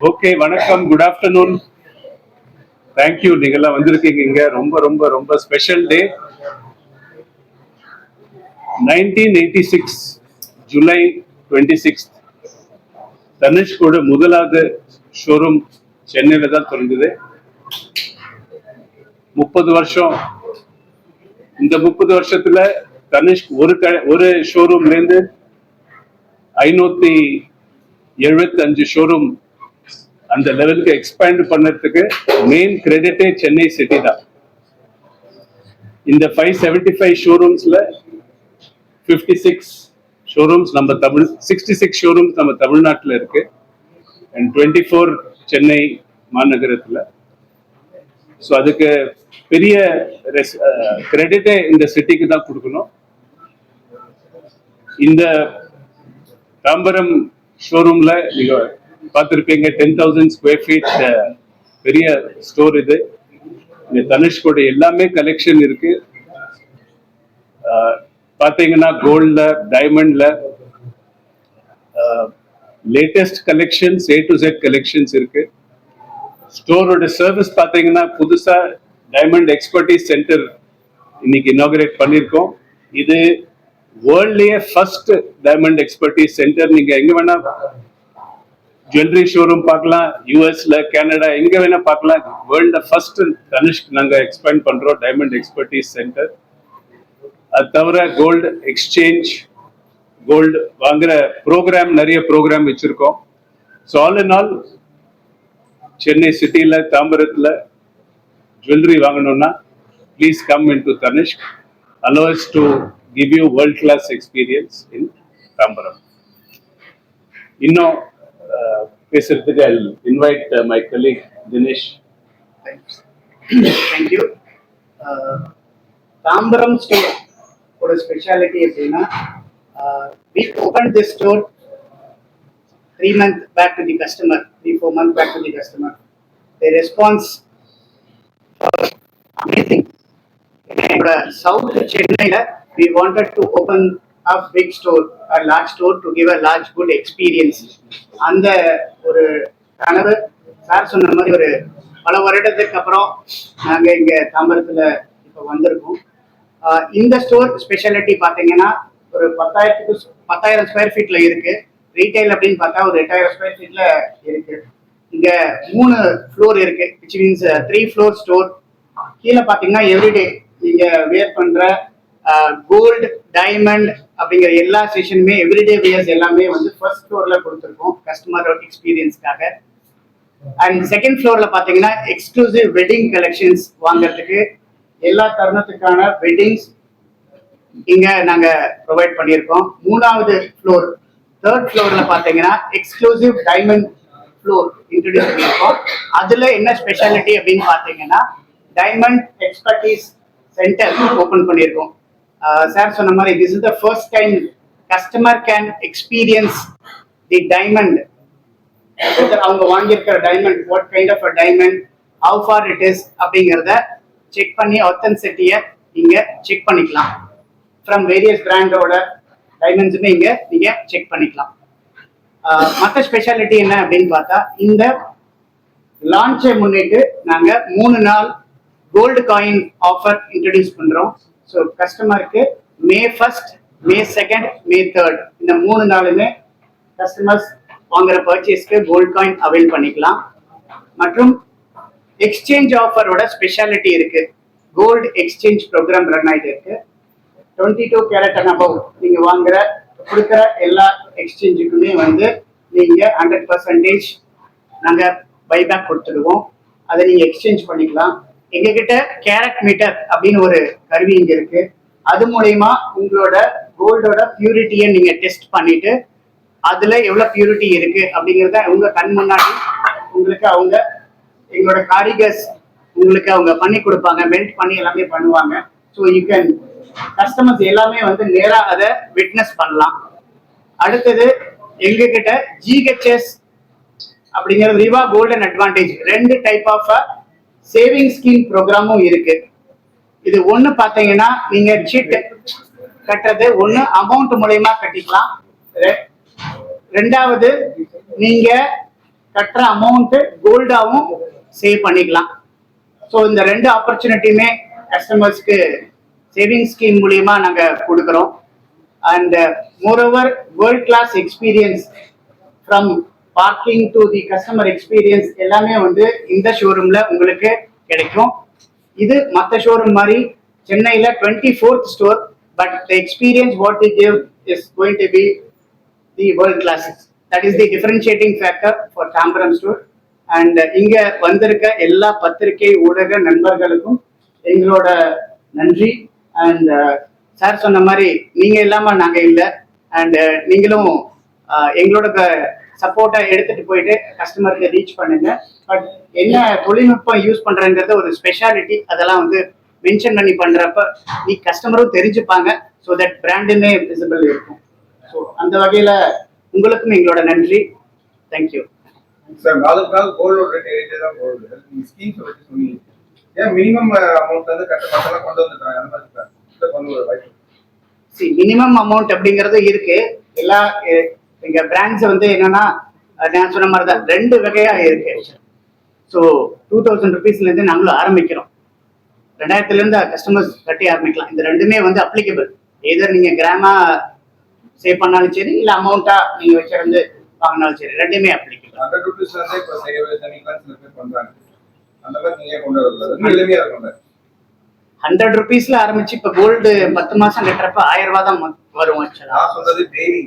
Okay, வணக்கம், good afternoon. Thank you, நீங்கெல்லாம் வந்திருக்கீங்க. இங்க ரொம்ப ரொம்ப ரொம்ப ஸ்பெஷல் டே. 1986 ஜூலை 26 தனுஷ்கோட முதலாவது ஷோரூம் சென்னையில தான் தொடங்குது. 30 வருஷம். இந்த 30 வருஷத்துல தனுஷ்க் ஒரு ஷோரூம்ல இருந்து 575 ஷோரூம் அந்த லெவலுக்கு எக்ஸ்பேண்ட் பண்ணதுக்கு மெயின் கிரெடிட்டே சென்னை சிட்டி தான். இந்த 575 ஷோரூம்ஸ்ல 56 ஷோரூம்ஸ் நம்ம 66 ஷோரூம்ஸ் நம்ம தமிழ்நாட்டில் இருக்கு அண்ட் 24 சென்னை மாநகரத்தில். ஸோ அதுக்கு பெரிய கிரெடிட்டே இந்த சிட்டிக்கு தான் கொடுக்கணும். இந்த தாம்பரம் ஷோரூம்ல நீங்க பார்த்துருப்பீங்க, 10,000 ஸ்கொயர் ஃபீட் பெரிய ஸ்டோர் இது. இந்த தனுஷ்கோட எல்லாமே கலெக்ஷன் இருக்கு. பார்த்தீங்கன்னா கோல்ட்ல, டைமண்ட்ல latest collections, A to Z collections இருக்கு. ஸ்டோரோட சர்வீஸ் பார்த்தீங்கன்னா புதுசா டைமண்ட் எக்ஸ்பர்டீஸ் சென்டர் இன்னைக்கு இனாகரேட் பண்ணியிருக்கோம். இது வேர்ல்ட்லயே ஃபர்ஸ்ட் டைமண்ட் எக்ஸ்பர்டீஸ் சென்டர். நீங்க எங்க வேணா ஜுவல்லரி ஷோரூம் பார்க்கலாம், யூஎஸ்ல, கனடா, எங்க வேணா பார்க்கலாம். வேர்ல்ட்ல ஃபர்ஸ்ட் தனுஷ்க் நாங்க எக்ஸ்பேண்ட் பண்றோம் டைமண்ட் எக்ஸ்பர்டீஸ் சென்டர். அது தவிர கோல்டு எக்ஸ்சேஞ்ச், கோல்டு வாங்குற ப்ரோக்ராம், நிறைய ப்ரோக்ராம் வச்சிருக்கோம். So all in all Chennai சிட்டியில, தாம்பரத்துல ஜுவல்லரி வாங்கணும்னா please come in to Tanishq. Allow us to give you world class experience in Tambaram. இன்னும் பேசுறதுக்கு I'll invite my colleague Dinesh. Thank you. Tambaram store ஒரு speciality எப்படின்னா, we opened this store 3 months back to the customer, 3-4 months back to the customer. The response was amazing. In South Chennai, we wanted to open a big store, a large store to give a large good experience. அந்த ஒரு கனவு sir சொன்ன மாதிரி ஒரு பல வருடத்துக்கு அப்புறம் நாங்க இங்க தாம்பரத்துல இப்ப வந்திருக்கோம். இந்த ஸ்டோர் ஸ்பெஷாலிட்டி பாத்தீங்கன்னா ஒரு 10,000 ஸ்கொயர் ஃபீட்ல இருக்கு. ரீட்டைல் அப்படின்னு பார்த்தா ஒரு 8,000 ஸ்கொயர் ஃபீட்ல இருக்கு. இங்க 3 ஃப்ளோர் இருக்கு, விச் மீன்ஸ் 3 ஃப்ளோர் ஸ்டோர். கீழே பாத்தீங்கன்னா எவ்ரிடே நீங்க வேர் பண்ற கோல்டு, டைமண்ட் அப்படிங்கிற எல்லா செஷனுமே, எவ்ரிடே வியர்ஸ் எல்லாமே வந்து ஃபர்ஸ்ட் ஃப்ளோர்ல கொடுத்துருக்கோம் கஸ்டமர் எக்ஸ்பீரியன்ஸ்க்காக. அண்ட் செகண்ட் ஃப்ளோர்ல பாத்தீங்கன்னா எக்ஸ்க்ளூசிவ் வெட்டிங் கலெக்ஷன்ஸ் வாங்குறதுக்கு எல்லா தருணத்துக்கான வெட்டிங்ஸ் இங்க நாங்க ப்ரொவைட் பண்ணியிருக்கோம். 3வது ஃப்ளோர், தேர்ட் ஃப்ளோர்ல பாத்தீங்கன்னா எக்ஸ்க்ளூசிவ் டைமண்ட் ஃப்ளோர் இன்ட்ரோடியூஸ் பண்ணியிருக்கோம். அதுல என்ன ஸ்பெஷாலிட்டி அப்படின்னு பாத்தீங்கன்னா டைமண்ட் எக்ஸ்பர்டீஸ் சென்டர் ஓபன் பண்ணியிருக்கோம். சார் சொன்ன மாதிரி this is the first time customer can experience the diamond. அவங்க வாங்கியிருக்கிற diamond, what kind of a diamond, how far it is அப்படிங்கிறத செக் பண்ணி ஆத்தென்டிசிட்டியை இங்க செக் பண்ணிக்கலாம். ஃப்ரம் வேரியஸ் பிராண்டோட டைமண்ட்ஸுமே இங்க நீங்க செக் பண்ணிக்கலாம். மற்ற ஸ்பெஷாலிட்டி என்ன அப்படின்னு பார்த்தா, இந்த லான்ச்சை முன்னிட்டு நாங்க 3 நாள் கோல்டு காயின் ஆஃபர் இன்ட்ரடியூஸ் பண்றோம். ஸோ கஸ்டமருக்கு May 1st, May 2nd, May 3rd இந்த 3 நாளுமே கஸ்டமர்ஸ் வாங்குற பர்ச்சேஸ்க்கு கோல்டு காயின் அவைல் பண்ணிக்கலாம். மற்றும் எக்ஸ்சேஞ்ச் ஆஃபரோட ஸ்பெஷாலிட்டி இருக்கு. கோல்டு எக்ஸ்சேஞ்ச் ப்ரோக்ராம் ரன் ஆகிட்டு இருக்கு. 22 கேரட் அண்ட் அபவ் நீங்க கொடுக்குற எல்லா எக்ஸ்சேஞ்சுக்குமே வந்து நீங்க 100% நாங்க பைபேக் கொடுத்துடுவோம். அதை நீங்க எக்ஸ்சேஞ்ச் பண்ணிக்கலாம். எங்ககிட்ட கேரட் மீட்டர் அப்படின்னு ஒரு கருவி இங்க இருக்கு. அது மூலயமா உங்களோட கோல்டோட பியூரிட்டியை நீங்க டெஸ்ட் பண்ணிட்டு அதுல எவ்வளவு பியூரிட்டி இருக்கு அப்படிங்கிறத உங்க கண் முன்னாடி உங்களுக்கு எங்களோட காரிகர்ஸ் உங்களுக்கு அவங்க பண்ணி கொடுப்பாங்க, மெல்ட் பண்ணி எல்லாமே பண்ணுவாங்க. ஸோ யூ கேன் கஸ்டமர்ஸ் எல்லாமே வந்து நேரா அதை விட்னஸ் பண்ணலாம். அடுத்தது எங்ககிட்ட GHS அப்படிங்கிறது Rivaah golden advantage 2 type of saving scheme ப்ரோக்ராமும் இருக்கு. இது ஒண்ணு பாத்தீங்கன்னா நீங்க சீட் கட்டுறது ஒண்ணு அமௌண்ட் மூலயமா கட்டிக்கலாம். 2வது நீங்க கட்டுற அமௌண்ட் கோல்டாவும் சேவ் பண்ணிக்கலாம். ஸோ இந்த ரெண்டு ஆப்பர்ச்சுனிட்டியுமே கஸ்டமர்ஸ்க்கு சேவிங் ஸ்கீம் மூலியமா நாங்கள் கொடுக்குறோம். And moreover world class experience from parking to the customer experience எல்லாமே வந்து இந்த ஷோரூம்ல உங்களுக்கு கிடைக்கும். இது மற்ற ஷோரூம் மாதிரி சென்னையில 24th store, but the experience what we give is going to be the world class. That is the differentiating factor for Tambaram store. And இங்க வந்திருக்க எல்லா பத்திரிகை ஊடக நண்பர்களுக்கும் எங்களோட நன்றி. அண்ட் சார் சொன்ன மாதிரி நீங்க இல்லாம நாங்க இல்லை. அண்ட் நீங்களும் எங்களோட சப்போர்ட்டை எடுத்துட்டு போயிட்டு கஸ்டமருக்கு ரீச் பண்ணுங்க. பட் என்ன தொழில்நுட்பம் யூஸ் பண்றங்கிறது ஒரு ஸ்பெஷாலிட்டி, அதெல்லாம் வந்து மென்ஷன் பண்ணி பண்றப்ப நீ கஸ்டமரும் தெரிஞ்சுப்பாங்க. ஸோ தட் பிராண்டுமே விசிபிள் இருக்கும். ஸோ அந்த வகையில உங்களுக்கும் எங்களோட நன்றி. Thank you sir. நாளுக்கு நாள் கோல்டோட ரேட் ஏறிட்டே தான் போகுது. நீங்க ஸ்கீம்ஸ் வச்சு சொன்னீங்க, ஏன் மினிமம் அமௌண்ட் வந்து கட்டணம் கொண்டு வந்துட்டாங்க அந்த மாதிரி சார் இதை கொண்டு வர வாய்ப்பு? சி மினிமம் அமௌண்ட் அப்படிங்கிறது இருக்கு. எல்லா எங்க பிராண்ட்ஸ் வந்து என்னன்னா நான் சொன்ன மாதிரி தான் ரெண்டு வகையா இருக்கு. ஸோ 2000 rupeesல இருந்து நாங்களும் ஆரம்பிக்கிறோம். 2000 இருந்து கஸ்டமர்ஸ் கட்டி ஆரம்பிக்கலாம். இந்த ரெண்டுமே வந்து அப்ளிகபிள். எதர் நீங்க கிராமா சேவ் பண்ணாலும் சரி, இல்ல அமௌண்டா நீங்க வச்சிருந்து வாங்கினாலும் சரி, ரெண்டுமே அப்ளிகபிள். 100 rupeesல இருந்தே இப்போ செமிகான் சில பேர் பண்றாங்க. அந்த மாதிரி நீங்க கொண்டு வரல, ரொம்ப எளிமையா இருக்கும். 100 rupeesல ஆரம்பிச்சு இப்ப கோல்டு 10 மாசம் கட்டுறப்ப 1000 ரூபாய் தான் வரும். நான் சொல்றது டெய்லி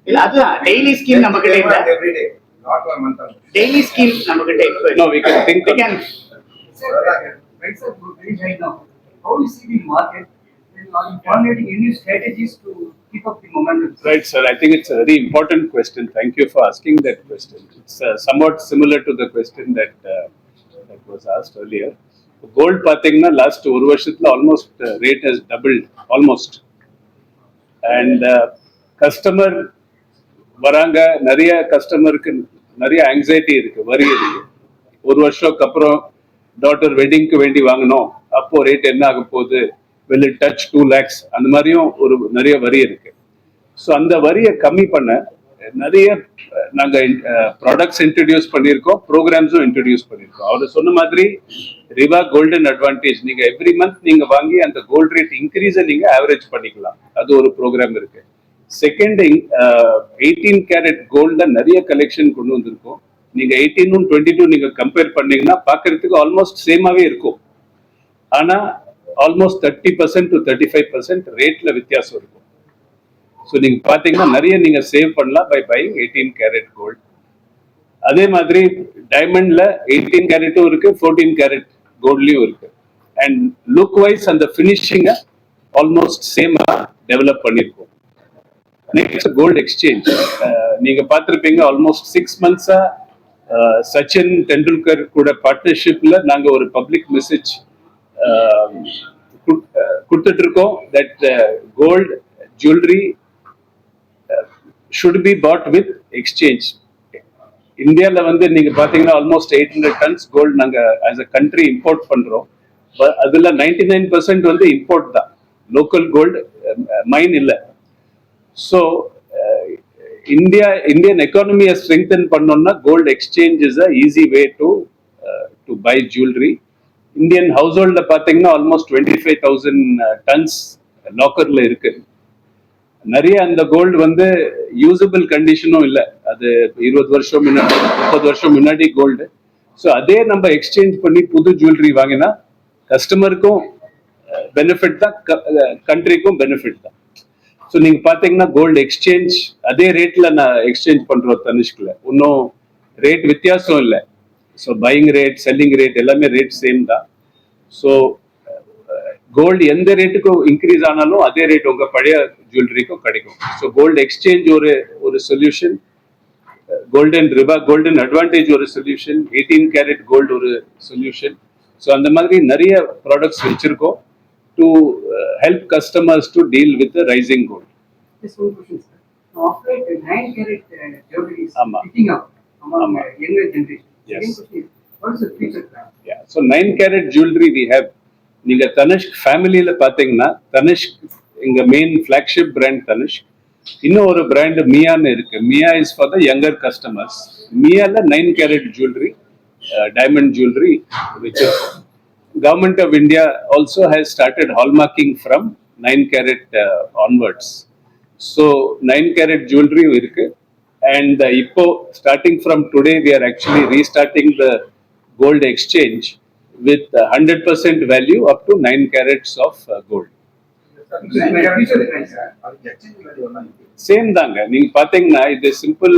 இல்ல, அதுதான் டெய்லி ஸ்கீம் நம்ம கிட்ட இல்ல. Everyday not one month. Daily scheme நம்ம கிட்ட இப்போ No, we can think we can Prices are very high now. How you see the market? Are you formulating any strategies to keep up the momentum? Right, sir. I think it's a very important question. Thank you for asking that question. It's somewhat similar to the question that was asked earlier. Gold பாத்தீங்கன்னா last ஒரு வருஷத்துல almost rate has doubled almost. And customer வராங்க, நிறைய கஸ்டமருக்கு நிறைய anxiety இருக்கு, வரி இருக்கு. ஒரு வருஷத்துக்கு அப்புறம் டாட்டர் வெட்டிங்க்கு வேண்டி வாங்கணும், அப்போ ரேட் என்ன ஆக போகுது, will it touch 2 lakhs, அந்த மாதிரியும் ஒரு நிறைய வரி இருக்கு. ஸோ அந்த வரியை கம்மி பண்ண நிறைய நாங்க ப்ராடக்ட்ஸ் இன்ட்ரடியூஸ் பண்ணியிருக்கோம், ப்ரோக்ராம்ஸும் இன்ட்ரடியூஸ் பண்ணியிருக்கோம். அவர் சொன்ன மாதிரி ரிவா கோல்டன் அட்வான்டேஜ், நீங்க எவ்ரி மந்த் நீங்க வாங்கி அந்த கோல்ட் ரேட் இன்க்ரீஸை நீங்க ஆவரேஜ் பண்ணிக்கலாம், அது ஒரு ப்ரோக்ராம் இருக்கு. செகண்ட் 18 கேரட் கோல்ட்ல நிறைய கலெக்ஷன் கொண்டு வந்திருக்கோம். நீங்க 18 22 நீங்க கம்பேர் பண்ணீங்கன்னா பாக்குறதுக்கு ஆல்மோஸ்ட் சேமாவே இருக்கும். ஆனா ஆல்மோஸ்ட் 30% to 35% ரேட்ல வித்தியாசம் இருக்கும். ஸோ நீங்க பாத்தீங்கன்னா நிறைய நீங்க சேவ் பண்ணலாம் பை பையிங் 18 கேரட் கோல்ட். அதே மாதிரி டைமண்ட்ல 18 கேரட்டும் இருக்கு, 14 கேரட் கோல்ட்லயும் இருக்கு. அண்ட் லுக் வைஸ் அந்த ஃபினிஷிங்கை ஆல்மோஸ்ட் சேமா டெவலப் பண்ணியிருக்கோம். நெக்ஸ்ட் கோல்ட் எக்ஸ்சேஞ்ச், நீங்க பார்த்திருப்பீங்க ஆல்மோஸ்ட் 6 months சச்சின் டெண்டுல்கர் கூட பார்ட்னர்ஷிப்ல நாங்க ஒரு பப்ளிக் மெசேஜ் கொடுத்துட்டு இருக்கோம் that gold jewellery should be bought with exchange. இந்தியால வந்து நீங்க பாத்தீங்கன்னா ஆல்மோஸ்ட் 800 tons கோல்ட் நாங்க as a country இம்போர்ட் பண்றோம். அதுல 99% வந்து இம்போர்ட் தான், லோக்கல் கோல்டு மைன் இல்லை. ஸோ இந்தியன் எக்கானமியை ஸ்ட்ரெங்தன் பண்ணோம்னா gold exchange is a easy way to buy jewellery. Indian house ஹோல்ட்ல பாத்தீங்கன்னா ஆல்மோஸ்ட் 25,000 tons லாக்கர்ல இருக்கு. நிறைய அந்த கோல்டு வந்து யூசபிள் கண்டிஷனும் இல்லை, அது 20 வருஷம் முன்னாடி 30 வருஷம் முன்னாடி கோல்டு. ஸோ அதே நம்ம எக்ஸ்சேஞ்ச் பண்ணி புது ஜுவல்லரி வாங்கினா கஸ்டமருக்கும் பெனிஃபிட் தான், கண்ட்ரிக்கும் பெனிஃபிட் தான். ஸோ நீங்க பாத்தீங்கன்னா கோல்டு எக்ஸ்சேஞ்ச் அதே ரேட்ல நான் எக்ஸ்சேஞ்ச் பண்றோம் தனிஷ்குல, இன்னும் ரேட் வித்தியாசம் இல்லை. So buying rate, selling rate எல்லாமே ரேட் சேம் தான். ஸோ கோல்டு எந்த ரேட்டுக்கும் இன்க்ரீஸ் ஆனாலும் அதே ரேட் உங்க பழைய ஜுவல்லரிக்கும் கிடைக்கும். ஸோ கோல்டு எக்ஸ்சேஞ்ச் ஒரு solution, golden Rivaah golden advantage ஒரு சொல்யூஷன், 18 கேரட் கோல்டு ஒரு சொல்யூஷன். ஸோ அந்த மாதிரி நிறைய ப்ராடக்ட்ஸ் வச்சிருக்கோம் to help customers to deal with rising gold. Just one question, sir. Now, after 9 carat jewelry is Amma. picking up among Amma. younger generation, Yes. second question is, what is the future plan? Yeah. So 9 carat jewelry we have. நீங்க தனிஷ்க் ஃபேமிலியில பாத்தீங்கன்னா தனிஷ்க் எங்க main flagship brand Tanishq. இன்னும் ஒரு brand மியான்னு இருக்கு. Mia is for the younger customers. மியால 9 carat jewellery, diamond jewellery வச்சிருக்கோம். Government of India also has started hallmarking from 9 carat onwards. So 9 carat jewelry இருக்கு. And இப்போ starting from today we are actually restarting the gold exchange with 100% value up to 9 carats of gold. அதுக்கு exchange value ஒண்ணா இருக்கு. Same தாங்க. நீங்க பாத்தீங்கன்னா இது simple,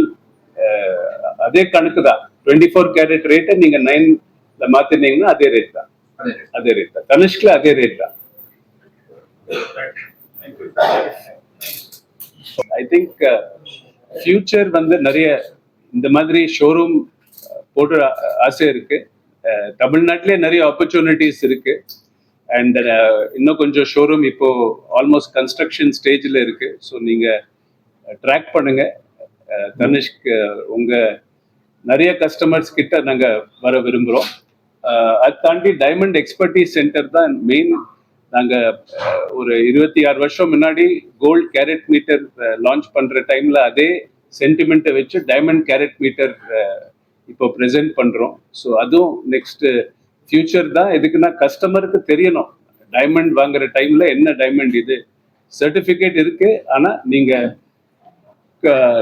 அதே கணக்கு தான். 24 கேரட் ரேட்டை நீங்க 9ல மாத்தினீங்கன்னா அதே ரேட் தான். அதே அதே ரேட் தான். தனுஷ்ல அதே ரேட் தான். ஐ திங்க் ஃபியூச்சர் வந்து நிறைய இந்த மாதிரி ஷோரூம் போட்டு ஆசை இருக்கு. தமிழ்நாட்டிலே நிறைய ஆப்பர்ச்சுனிட்டிஸ் இருக்கு. அண்ட் இன்னும் கொஞ்சம் ஷோரூம் இப்போ ஆல்மோஸ்ட் கன்ஸ்ட்ரக்ஷன் ஸ்டேஜில் இருக்கு. ஸோ நீங்க ட்ராக் பண்ணுங்க. தனுஷ்க் உங்க நிறைய கஸ்டமர்ஸ் கிட்ட நாங்க வர விரும்புகிறோம். அதை தாண்டி டைமண்ட் எக்ஸ்பர்டீஸ் சென்டர் தான் மெயின். நாங்கள் ஒரு 26 வருஷம் முன்னாடி கோல்ட் கேரட் மீட்டர் லான்ச் பண்ணுற டைமில் அதே சென்டிமெண்ட்டை வச்சு டைமண்ட் கேரட் மீட்டர் இப்போ ப்ரெசென்ட் பண்ணுறோம். ஸோ அதுவும் நெக்ஸ்ட் ஃபியூச்சர் தான். எதுக்குன்னா கஸ்டமருக்கு தெரியணும் டைமண்ட் வாங்குற டைமில் என்ன டைமண்ட் இது. சர்டிஃபிகேட் இருக்கு, ஆனால்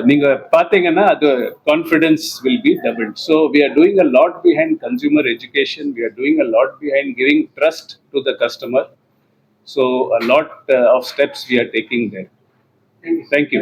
நீங்க பாத்தீங்கன்னா அது கான்ஃபிடன்ஸ் வில் பி டபுள்ட். So we are doing a lot behind consumer education. We are doing a lot behind giving trust to the customer. So a lot of steps we are taking there. Thank you.